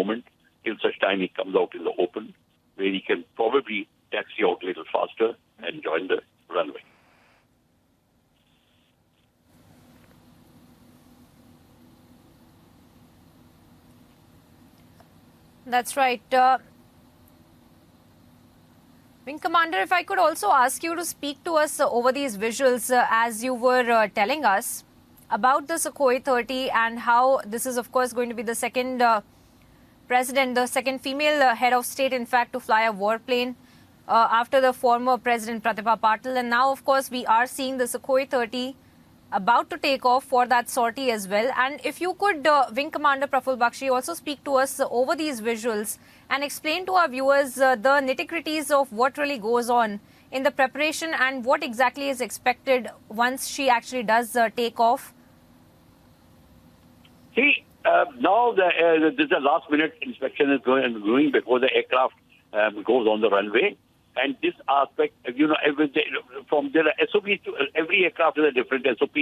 moment till such time he comes out in the open, where he can probably taxi out a little faster and join the runway. That's right. Wing Commander, if I could also ask you to speak to us over these visuals as you were telling us about the Sukhoi-30 and how this is, of course, going to be the second president, the second female head of state, in fact, to fly a warplane after the former President Pratibha Patil. And now, of course, we are seeing the Sukhoi-30 about to take off for that sortie as well. And if you could, Wing Commander Praful Bakshi, also speak to us over these visuals and explain to our viewers the nitty-gritties of what really goes on in the preparation and what exactly is expected once she actually does take off. See, now this last-minute inspection is going before the aircraft goes on the runway. And this aspect, from the SOP to every aircraft is a different SOP.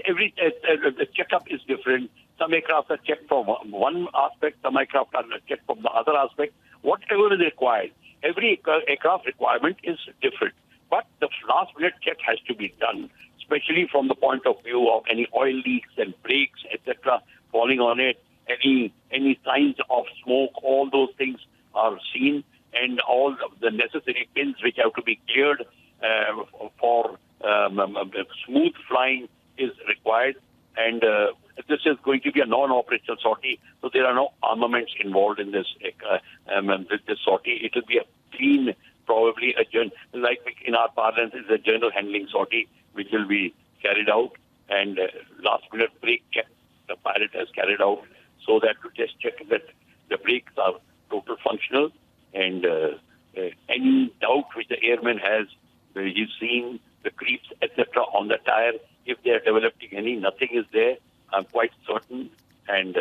Every the checkup is different. Some aircraft are checked from one aspect, some aircraft are checked from the other aspect. Whatever is required, every aircraft requirement is different. But the last-minute check has to be done, especially from the point of view of any oil leaks and brakes, etc., falling on it, any signs of smoke, all those things are seen. And all of the necessary pins which have to be cleared for smooth flying is required. And this is going to be a non-operational sortie, so there are no armaments involved in this sortie. It will be a clean, probably like in our parlance, is a general handling sortie which will be carried out. And last-minute brake check the pilot has carried out so that to just check that the brakes are total functional. And any doubt which the airman has, where he's seeing the creeps, etc., on the tire, if they are developing any, nothing is there, I'm quite certain. And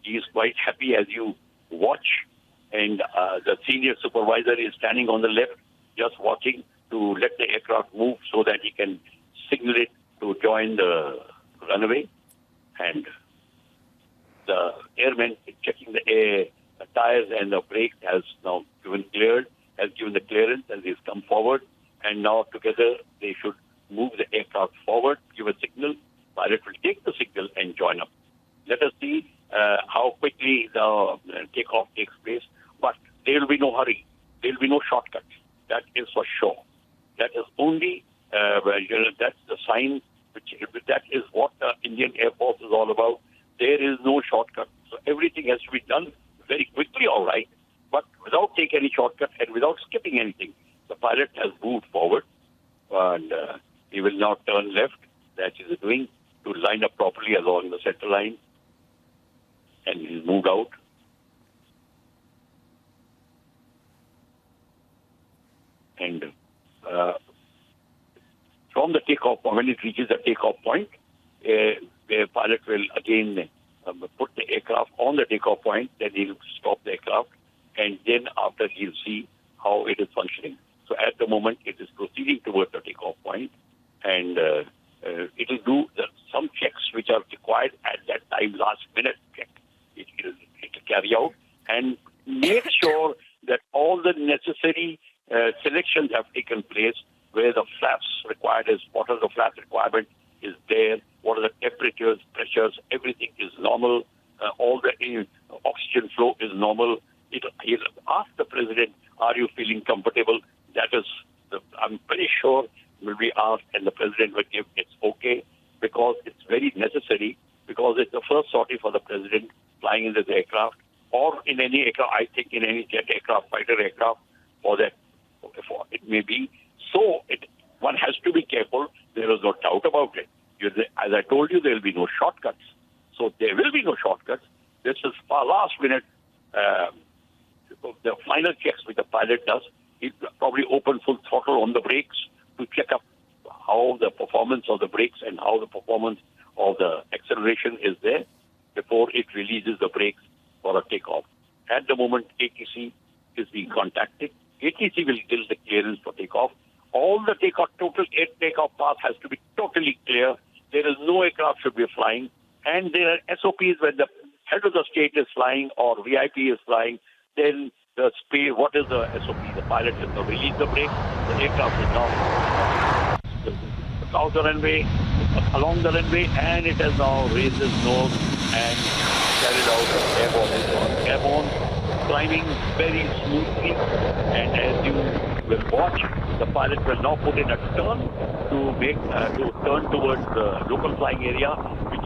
he is quite happy as you watch. And the senior supervisor is standing on the left, just watching to let the aircraft move so that he can signal it to join the runway. And the airman is checking the tires and the brakes has now given the clearance, and he's come forward. And now together they should move the aircraft forward, give a signal. Pilot will take the signal and join up. Let us see how quickly the takeoff takes place. But there will be no hurry. There will be no shortcuts. That is for sure. That is only, that's the sign, that is what the Indian Air Force is all about. There is no shortcut. So everything has to be done very quickly, all right, but without taking any shortcut and without skipping anything. The pilot has moved forward, and he will now turn left, that he is doing, to line up properly along the center line, and he's moved out. And from the takeoff point, when it reaches the takeoff point, the pilot will again put the aircraft on the takeoff point, then he'll stop the aircraft, and then after he'll see how it is functioning. So at the moment, it is proceeding towards the takeoff point, and it will do some checks which are required at that time, last-minute check. It will carry out and make sure that all the necessary selections have taken place, where the flaps required is, what are the flap requirement is there, what are the temperatures, pressures, everything is normal, all the oxygen flow is normal. He'll ask the president, are you feeling comfortable? That is, I'm very sure will be asked, and the president will give it's okay, because it's very necessary, because it's the first sortie for the president flying in this aircraft, or in any aircraft, I think in any jet aircraft, fighter aircraft, for that, it may be. So one has to be careful. There is no doubt about it. As I told you, there will be no shortcuts. So there will be no shortcuts. This is far last minute. The final checks which the pilot does, he'll probably open full throttle on the brakes to check up how the performance of the brakes and how the performance of the acceleration is there before it releases the brakes for a takeoff. At the moment, ATC is being contacted. ATC will give the clearance for takeoff. All the total takeoff path has to be totally clear. There is no aircraft should be flying. And there are SOPs when the head of the state is flying or VIP is flying, then the speed, what is the SOP? The pilot has to release the brake. The aircraft is now out the runway, along the runway, and it has now raised its nose and carried out airborne, climbing very smoothly. And as you will watch, the pilot will now put in a turn to turn towards the local flying area, which